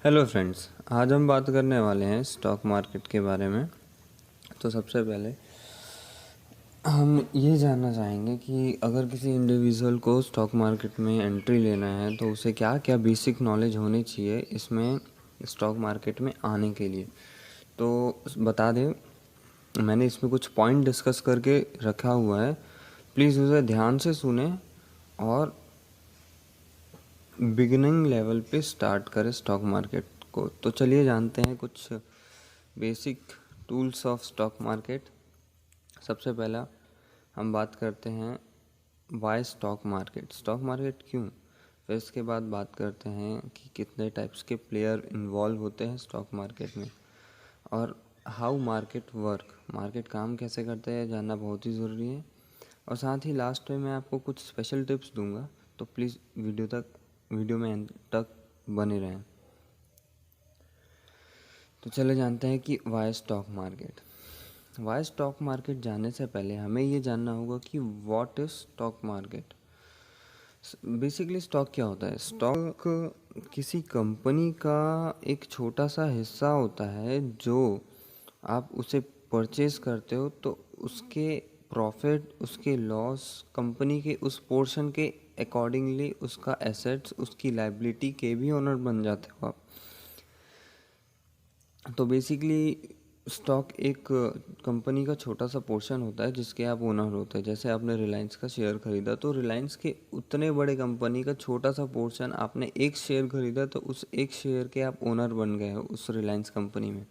Hello friends, आज हम बात करने वाले हैं स्टॉक मार्केट के बारे में। तो सबसे पहले हम ये जानना चाहेंगे कि अगर किसी इंडिविजुअल को स्टॉक मार्केट में एंट्री लेना है तो उसे क्या क्या बेसिक नॉलेज होनी चाहिए इसमें स्टॉक मार्केट में आने के लिए। तो बता दें, मैंने इसमें कुछ पॉइंट डिस्कस करके रखा हुआ है, प्लीज़ उसे ध्यान से सुने और बिगिनिंग लेवल पे स्टार्ट करें स्टॉक मार्केट को। तो चलिए जानते हैं कुछ basic tools of stock market. सबसे पहला हम बात करते हैं Y stock market, stock market क्यों। फिर इसके बाद बात करते हैं कि कितने टाइप्स के प्लेयर इन्वॉल्व होते हैं स्टॉक मार्केट में, और हाउ मार्केट वर्क, मार्केट काम कैसे करते हैं जानना बहुत ही ज़रूरी है। और साथ ही लास्ट में मैं आपको कुछ स्पेशल टिप्स दूंगा, तो प्लीज़ वीडियो में एंड तक बने रहें। तो चले जानते हैं कि Y stock market. Y stock market जानने से पहले हमें ये जानना होगा कि what is stock market. Basically stock क्या होता है। स्टॉक किसी कंपनी का एक छोटा सा हिस्सा होता है, जो आप उसे परचेज करते हो तो उसके प्रॉफिट, उसके लॉस, कंपनी के उस पोर्शन के अकॉर्डिंगली उसका एसेट्स, उसकी लाइबिलिटी के भी ओनर बन जाते हो आप। तो बेसिकली स्टॉक एक कंपनी का छोटा सा पोर्शन होता है जिसके आप ओनर होते हैं। जैसे आपने रिलायंस का शेयर खरीदा तो रिलायंस के उतने बड़े कंपनी का छोटा सा पोर्शन, आपने एक शेयर खरीदा तो उस एक शेयर के आप ओनर बन गए हो उस रिलायंस कंपनी में।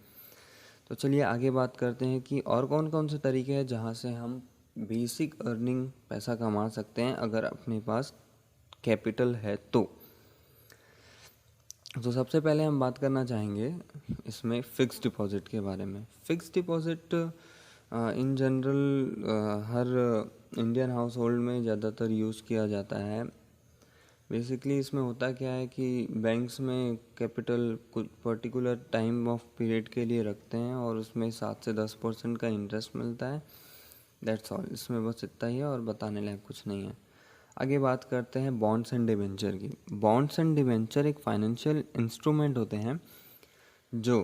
तो चलिए आगे बात करते हैं कि और कौन कौन से तरीके हैं जहाँ से हम बेसिक अर्निंग पैसा कमा सकते हैं अगर अपने पास कैपिटल है तो। सबसे पहले हम बात करना चाहेंगे इसमें फ़िक्स डिपॉज़िट के बारे में। Fix deposit in general her Indian house hold में ज़्यादातर यूज़ किया जाता है। बेसिकली इसमें होता क्या है कि बैंक्स में कैपिटल कुछ पर्टिकुलर टाइम ऑफ पीरियड के लिए रखते हैं और उसमें 7 से 10% का इंटरेस्ट मिलता है। दैट्स ऑल, इसमें बस इतना ही है और बताने लायक कुछ नहीं है। आगे बात करते हैं बॉन्ड्स एंड डिवेंचर की। बॉन्ड्स एंड डिवेंचर एक फाइनेंशियल इंस्ट्रूमेंट होते हैं जो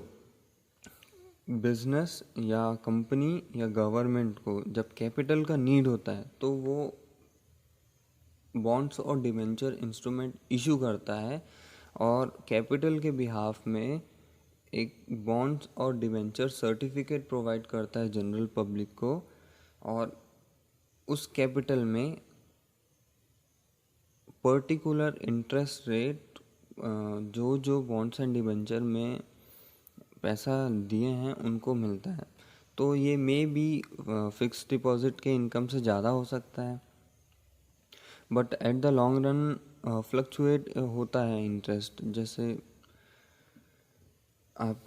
बिजनेस या कंपनी या गवर्नमेंट को जब कैपिटल का नीड होता है तो वो बॉन्ड्स और डिवेंचर इंस्ट्रूमेंट इशू करता है और कैपिटल के बिहाफ में एक बॉन्ड्स और डिवेंचर सर्टिफिकेट प्रोवाइड करता है जनरल पब्लिक को। और उस कैपिटल में पर्टिकुलर इंटरेस्ट रेट जो जो बॉन्ड्स एंड डिवेंचर में पैसा दिए हैं उनको मिलता है। तो ये मे बी फिक्स डिपॉजिट के इनकम से ज़्यादा हो सकता है, but at the long run fluctuate होता है इंटरेस्ट। जैसे आप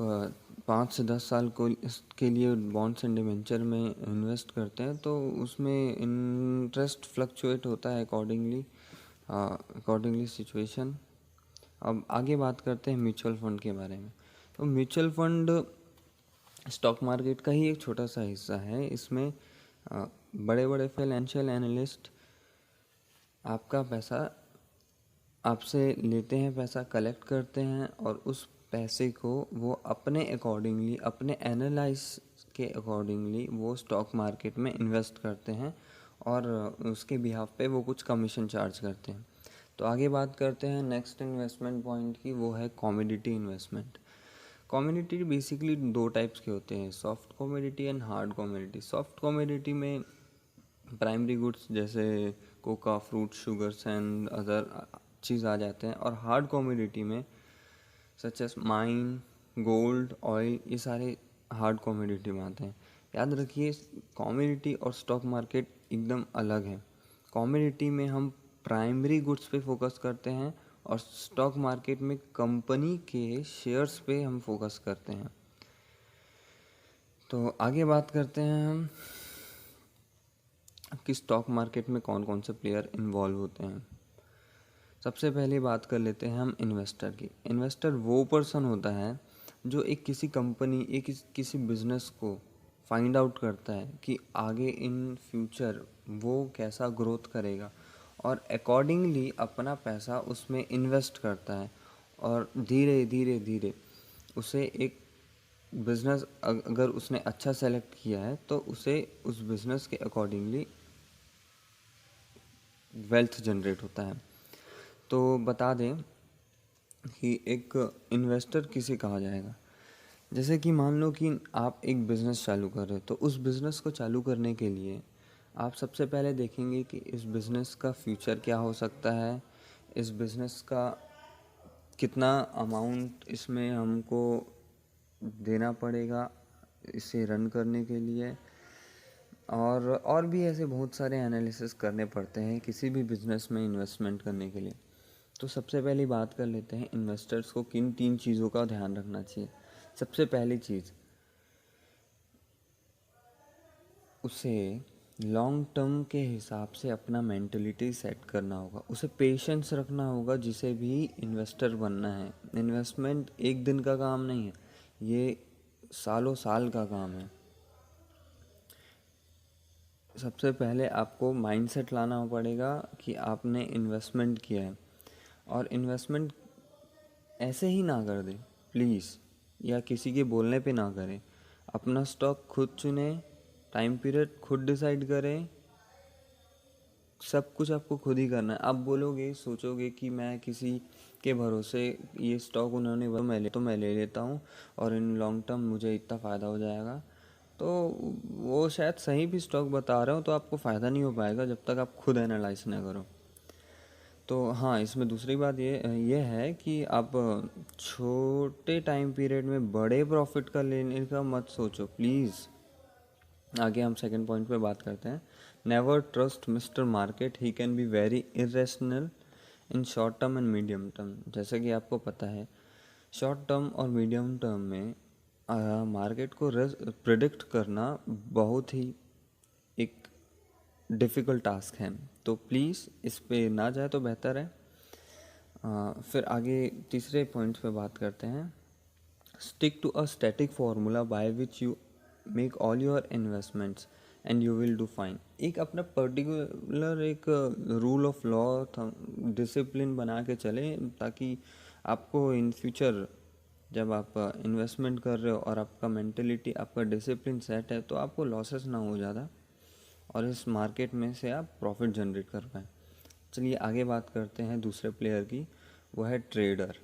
5 से 10 साल को इसके लिए बॉन्ड्स एंड डिवेंचर में इन्वेस्ट करते हैं तो उसमें इंटरेस्ट फ्लक्चुएट होता है अकॉर्डिंगली सिचुएशन। अब आगे बात करते हैं म्यूचुअल फंड के बारे में। तो म्यूचुअल फंड स्टॉक मार्केट का ही एक छोटा सा हिस्सा है। इसमें बड़े बड़े फाइनेंशियल एनालिस्ट आपका पैसा आपसे लेते हैं, पैसा कलेक्ट करते हैं और उस पैसे को वो अपने अकॉर्डिंगली, अपने एनालाइज के अकॉर्डिंगली वो स्टॉक मार्केट में इन्वेस्ट करते हैं और उसके बिहाफ पे वो कुछ कमीशन चार्ज करते हैं। तो आगे बात करते हैं नेक्स्ट इन्वेस्टमेंट पॉइंट की, वो है commodity investment. Commodity basically 2 types के होते हैं, soft commodity and hard commodity. Soft commodity में प्राइमरी गुड्स जैसे cocoa, fruit, sugars and other चीज़ आ जाते हैं। और हार्ड कमोडिटी में such as mine, gold, oil, ये सारे हार्ड कमोडिटी में आते हैं। याद रखिए कमोडिटी और स्टॉक मार्केट एकदम अलग है। कमोडिटी में हम प्राइमरी गुड्स पे फोकस करते हैं और स्टॉक मार्केट में कंपनी के शेयर्स पे हम फोकस करते हैं। तो आगे बात करते हैं हम कि स्टॉक मार्केट में कौन कौन से प्लेयर इन्वॉल्व होते हैं। सबसे पहले बात कर लेते हैं हम इन्वेस्टर की। इन्वेस्टर वो पर्सन होता है जो एक किसी कंपनी, एक किसी बिजनेस को फाइंड आउट करता है कि आगे इन फ्यूचर वो कैसा ग्रोथ करेगा और अकॉर्डिंगली अपना पैसा उसमें इन्वेस्ट करता है और धीरे धीरे धीरे उसे एक बिज़नेस, अगर उसने अच्छा सेलेक्ट किया है तो उसे उस बिज़नेस के अकॉर्डिंगली वेल्थ जनरेट होता है। तो बता दें कि एक इन्वेस्टर किसे कहा जाएगा। जैसे कि मान लो कि आप एक बिज़नेस चालू कर रहे हो, तो उस बिज़नेस को चालू करने के लिए आप सबसे पहले देखेंगे कि इस बिज़नेस का फ्यूचर क्या हो सकता है, इस बिज़नेस का कितना अमाउंट इसमें हमको देना पड़ेगा इसे रन करने के लिए, और भी ऐसे बहुत सारे एनालिसिस करने पड़ते हैं किसी भी बिज़नेस में इन्वेस्टमेंट करने के लिए। तो सबसे पहली बात कर लेते हैं इन्वेस्टर्स को किन 3 चीज़ों का ध्यान रखना चाहिए। सबसे पहली चीज़, उसे लॉन्ग टर्म के हिसाब से अपना मेंटलिटी सेट करना होगा, उसे पेशेंस रखना होगा। जिसे भी इन्वेस्टर बनना है, इन्वेस्टमेंट एक दिन का काम नहीं है, ये सालों साल का काम है। सबसे पहले आपको माइंडसेट लाना पड़ेगा कि आपने इन्वेस्टमेंट किया है, और इन्वेस्टमेंट ऐसे ही ना कर दे प्लीज़, या किसी के बोलने पे ना करें। अपना स्टॉक खुद चुने, टाइम पीरियड खुद डिसाइड करें, सब कुछ आपको खुद ही करना है। आप बोलोगे, सोचोगे कि मैं किसी के भरोसे ये स्टॉक उन्होंने तो मैं ले लेता हूँ और इन लॉन्ग टर्म मुझे इतना फ़ायदा हो जाएगा, तो वो शायद सही भी स्टॉक बता रहे हो, तो आपको फ़ायदा नहीं हो पाएगा जब तक आप खुद एनालाइज ना करो। तो हाँ, इसमें दूसरी बात ये है कि आप छोटे टाइम पीरियड में बड़े प्रॉफिट का लेने का मत सोचो प्लीज़। आगे हम सेकंड पॉइंट पे बात करते हैं। Never trust mister market, he can be very irrational in short term and medium term. जैसे कि आपको पता है, शॉर्ट टर्म और मीडियम टर्म में मार्केट को प्रिडिक्ट करना बहुत ही एक डिफ़िकल्ट टास्क है, तो प्लीज़ इस पे ना जाए तो बेहतर है। फिर आगे तीसरे पॉइंट पे बात करते हैं। Stick to a static formula by which you make all your investments and you will do fine. एक अपना पर्टिकुलर एक रूल ऑफ लॉ डिसिप्लिन बना के चलें, ताकि आपको इन फ्यूचर जब आप इन्वेस्टमेंट कर रहे हो और आपका मेंटेलिटी, आपका डिसिप्लिन सेट है, तो आपको लॉसेस ना हो ज़्यादा, और इस मार्केट में से आप प्रॉफिट जनरेट कर पाएँ। चलिए आगे बात करते हैं दूसरे प्लेयर की, वो है ट्रेडर।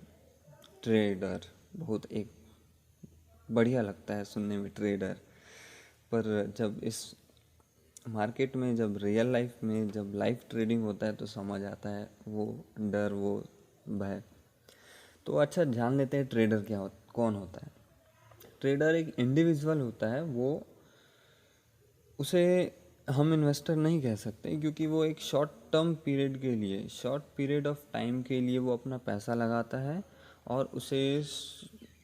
ट्रेडर बहुत एक बढ़िया लगता है सुनने में, ट्रेडर, पर जब इस मार्केट में, जब रियल लाइफ में, जब लाइफ ट्रेडिंग होता है तो समझ आता है वो डर, वो भय। तो अच्छा, जान लेते हैं ट्रेडर कौन होता है। ट्रेडर एक इंडिविजुअल होता है, वो उसे हम इन्वेस्टर नहीं कह सकते, क्योंकि वो एक शॉर्ट टर्म पीरियड के लिए, शॉर्ट पीरियड ऑफ टाइम के लिए वो अपना पैसा लगाता है, और उसे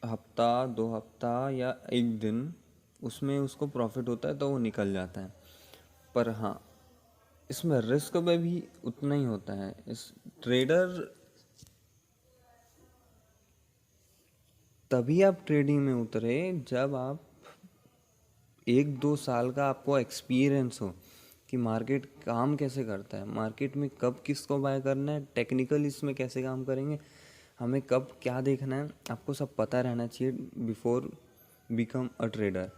हफ्ता 2 हफ्ता या एक दिन उसमें उसको प्रॉफिट होता है तो वो निकल जाता है। पर हाँ, इसमें रिस्क में भी उतना ही होता है। इस ट्रेडर तभी आप ट्रेडिंग में उतरे जब आप 1-2 साल का आपको एक्सपीरियंस हो कि मार्केट काम कैसे करता है, मार्केट में कब किसको बाय करना है, टेक्निकल इसमें कैसे काम करेंगे, हमें कब क्या देखना है, आपको सब पता रहना चाहिए बिफोर बिकम अ ट्रेडर।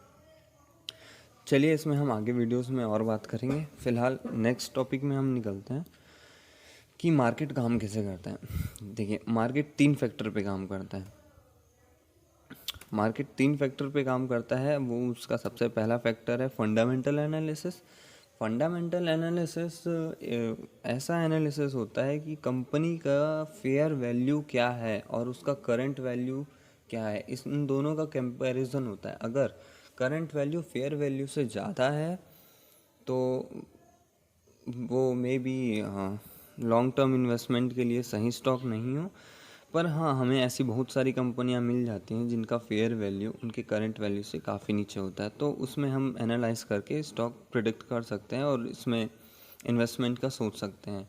चलिए इसमें हम आगे वीडियोस में और बात करेंगे। फ़िलहाल नेक्स्ट टॉपिक में हम निकलते हैं कि मार्केट काम कैसे करता है। देखिए, मार्केट 3 फैक्टर पे काम करता है। मार्केट 3 फैक्टर पे काम करता है। वो उसका सबसे पहला फैक्टर है फंडामेंटल एनालिसिस। फंडामेंटल एनालिसिस ऐसा एनालिसिस होता है कि कंपनी का फेयर वैल्यू क्या है और उसका करंट वैल्यू क्या है, इन दोनों का कंपैरिजन होता है। अगर करंट वैल्यू फेयर वैल्यू से ज़्यादा है तो वो may be long term investment के लिए सही स्टॉक नहीं हो। पर हाँ, हमें ऐसी बहुत सारी कंपनियां मिल जाती हैं जिनका फेयर वैल्यू उनके करंट वैल्यू से काफ़ी नीचे होता है, तो उसमें हम एनालाइज करके स्टॉक प्रिडिक्ट कर सकते हैं और इसमें इन्वेस्टमेंट का सोच सकते हैं।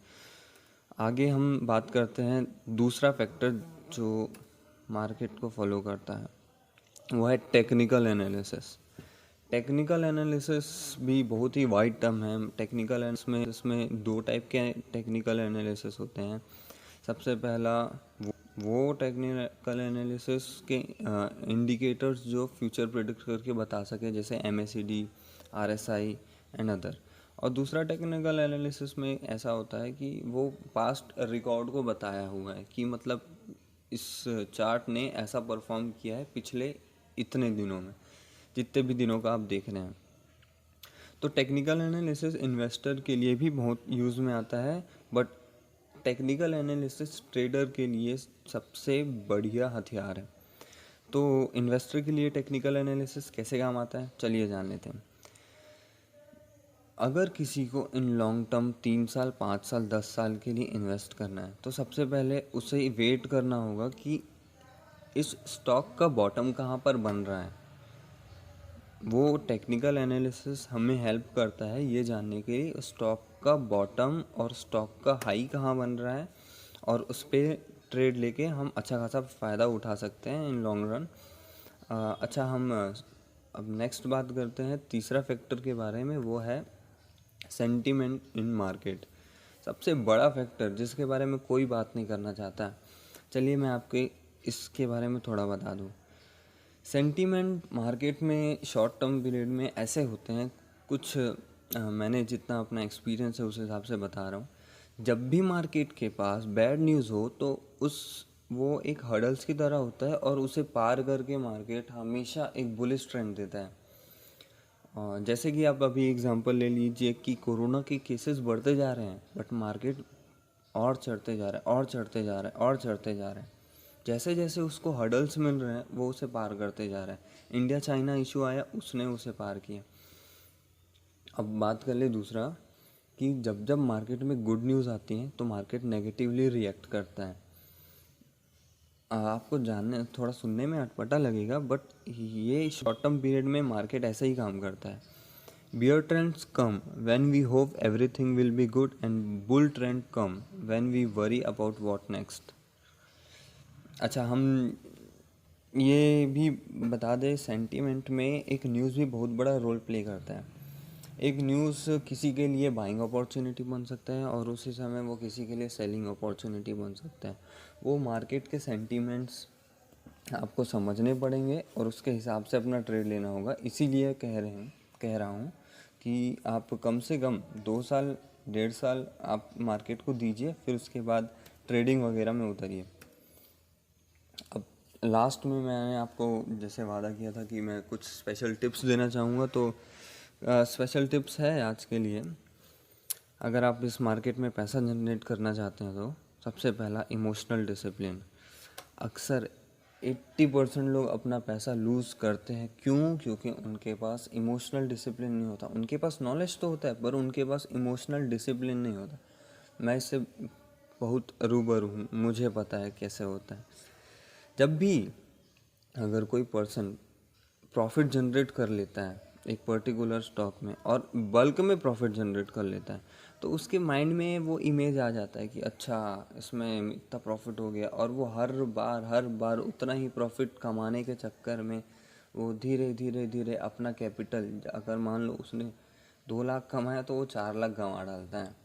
आगे हम बात करते हैं दूसरा फैक्टर जो मार्केट को फॉलो करता है, वो है टेक्निकल एनालिसिस। टेक्निकल एनालिसिस भी बहुत ही वाइड टर्म है। टेक्निकल इसमें 2 टाइप के टेक्निकल एनालिसिस होते हैं। सबसे पहला वो टेक्निकल एनालिसिस के इंडिकेटर्स जो फ्यूचर प्रेडिक्ट करके बता सके, जैसे MACD, RSI एंड अदर। और दूसरा टेक्निकल एनालिसिस में ऐसा होता है कि वो पास्ट रिकॉर्ड को बताया हुआ है कि मतलब इस चार्ट ने ऐसा परफॉर्म किया है पिछले इतने दिनों में, जितने भी दिनों का आप देख रहे हैं। तो टेक्निकल एनालिसिस इन्वेस्टर के लिए भी बहुत यूज़ में आता है, बट टेक्निकल एनालिसिस ट्रेडर के लिए सबसे बढ़िया हथियार है। तो इन्वेस्टर के लिए टेक्निकल एनालिसिस कैसे काम आता है, चलिए जान लेते हैं। अगर किसी को इन लॉन्ग टर्म 3 साल, 5 साल, 10 साल के लिए इन्वेस्ट करना है, तो सबसे पहले उसे वेट करना होगा कि इस स्टॉक का बॉटम कहाँ पर बन रहा है। वो टेक्निकल एनालिसिस हमें हेल्प करता है ये जानने के लिए स्टॉक का बॉटम और स्टॉक का हाई कहाँ बन रहा है, और उस पर ट्रेड लेके हम अच्छा खासा फ़ायदा उठा सकते हैं इन लॉन्ग रन। अच्छा, हम अब नेक्स्ट बात करते हैं तीसरा फैक्टर के बारे में, वो है सेंटीमेंट इन मार्केट। सबसे बड़ा फैक्टर जिसके बारे में कोई बात नहीं करना चाहता। चलिए मैं आपके इसके बारे में थोड़ा बता दूँ। सेंटीमेंट मार्केट में शॉर्ट टर्म पीरियड में ऐसे होते हैं कुछ, मैंने जितना अपना एक्सपीरियंस है उस हिसाब से बता रहा हूँ। जब भी मार्केट के पास बैड न्यूज़ हो तो वो एक हर्डल्स की तरह होता है, और उसे पार करके मार्केट हमेशा एक बुलिश ट्रेंड देता है। जैसे कि आप अभी एग्जांपल ले लीजिए कि कोरोना के केसेस बढ़ते जा रहे हैं, बट मार्केट और चढ़ते जा रहा है और चढ़ते जा रहा है और चढ़ते जा रहा है। जैसे जैसे उसको हर्डल्स मिल रहे हैं वो उसे पार करते जा रहा है। इंडिया चाइना इशू आया, उसने उसे पार किया। अब बात कर ले दूसरा, कि जब जब मार्केट में गुड न्यूज़ आती है तो मार्केट नेगेटिवली रिएक्ट करता है। आपको जानने थोड़ा सुनने में अटपटा लगेगा, बट ये शॉर्ट टर्म पीरियड में मार्केट ऐसे ही काम करता है। Bear trends come when we hope everything will be good, and bull trend come when we worry about what next. अच्छा, हम ये भी बता दें, सेंटीमेंट में एक न्यूज़ भी बहुत बड़ा रोल प्ले करता है। एक न्यूज़ किसी के लिए बाइंग अपॉर्चुनिटी बन सकता है, और उसी समय वो किसी के लिए सेलिंग अपॉर्चुनिटी बन सकता है। वो मार्केट के सेंटीमेंट्स आपको समझने पड़ेंगे और उसके हिसाब से अपना ट्रेड लेना होगा। इसीलिए कह रहा हूँ कि आप कम से कम 2 साल, 1.5 साल आप मार्केट को दीजिए, फिर उसके बाद ट्रेडिंग वगैरह में उतरिए। अब लास्ट में मैंने आपको जैसे वादा किया था कि मैं कुछ स्पेशल टिप्स देना चाहूँगा, तो स्पेशल टिप्स है आज के लिए। अगर आप इस मार्केट में पैसा जनरेट करना चाहते हैं तो सबसे पहला, इमोशनल डिसिप्लिन। अक्सर 80% लोग अपना पैसा लूज़ करते हैं। क्यों? क्योंकि उनके पास इमोशनल डिसिप्लिन नहीं होता। उनके पास नॉलेज तो होता है, पर उनके पास इमोशनल डिसिप्लिन नहीं होता। मैं इससे बहुत रूबरू हूँ, मुझे पता है कैसे होता है। जब भी अगर कोई पर्सन प्रॉफिट जनरेट कर लेता है एक पर्टिकुलर स्टॉक में, और बल्क में प्रॉफिट जनरेट कर लेता है, तो उसके माइंड में वो इमेज आ जाता है कि अच्छा इसमें इतना प्रॉफिट हो गया, और वो हर बार उतना ही प्रॉफिट कमाने के चक्कर में वो धीरे धीरे धीरे अपना कैपिटल, अगर मान लो उसने 2 लाख कमाया तो वो 4 लाख गंवा डालता है,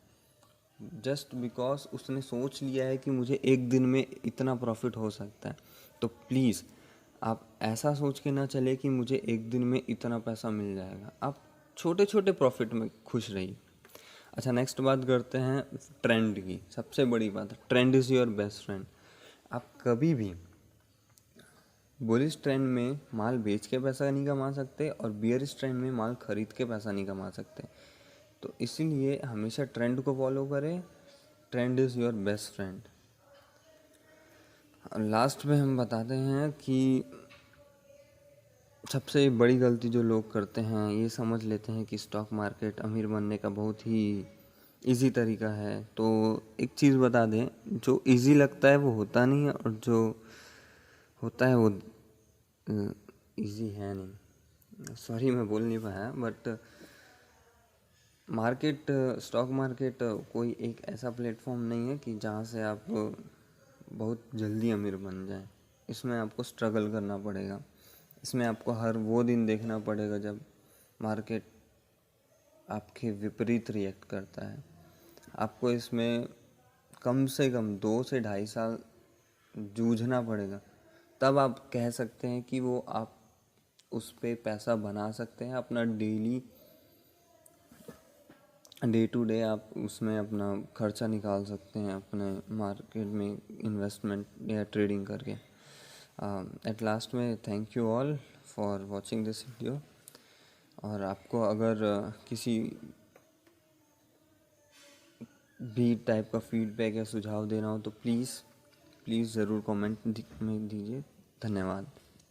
जस्ट बिकॉज उसने सोच लिया है कि मुझे एक दिन में इतना प्रॉफिट हो सकता है। तो प्लीज़ आप ऐसा सोच के ना चले कि मुझे एक दिन में इतना पैसा मिल जाएगा। आप छोटे छोटे प्रॉफिट में खुश रहिए। अच्छा, नेक्स्ट बात करते हैं ट्रेंड की। सबसे बड़ी बात है, trend is your best friend. आप कभी भी बुलिश ट्रेंड में माल बेच के पैसा नहीं कमा सकते, और बियरिश ट्रेंड में माल खरीद के पैसा नहीं कमा सकते। तो इसीलिए हमेशा ट्रेंड को फॉलो करें। Trend is your best friend. Last में हम बताते हैं कि सबसे बड़ी गलती जो लोग करते हैं, ये समझ लेते हैं कि स्टॉक मार्केट अमीर बनने का बहुत ही इजी तरीका है। तो एक चीज़ बता दें, जो इजी लगता है वो होता नहीं है, और जो होता है वो इजी है नहीं। सॉरी, मैं बोल नहीं पाया, बट मार्केट, स्टॉक मार्केट कोई एक ऐसा प्लेटफॉर्म नहीं है कि जहाँ से आप बहुत जल्दी अमीर बन जाएं। इसमें आपको स्ट्रगल करना पड़ेगा। इसमें आपको हर वो दिन देखना पड़ेगा जब मार्केट आपके विपरीत रिएक्ट करता है। आपको इसमें कम से कम 2 से 2.5 साल जूझना पड़ेगा, तब आप कह सकते हैं कि वो आप उस पे पैसा बना सकते हैं। अपना डे टू डे आप उसमें अपना खर्चा निकाल सकते हैं अपने मार्केट में इन्वेस्टमेंट या ट्रेडिंग करके। एट लास्ट में thank you all for watching this video. और आपको अगर किसी भी टाइप का फीडबैक या सुझाव देना हो तो प्लीज़ ज़रूर कमेंट में दीजिए। धन्यवाद।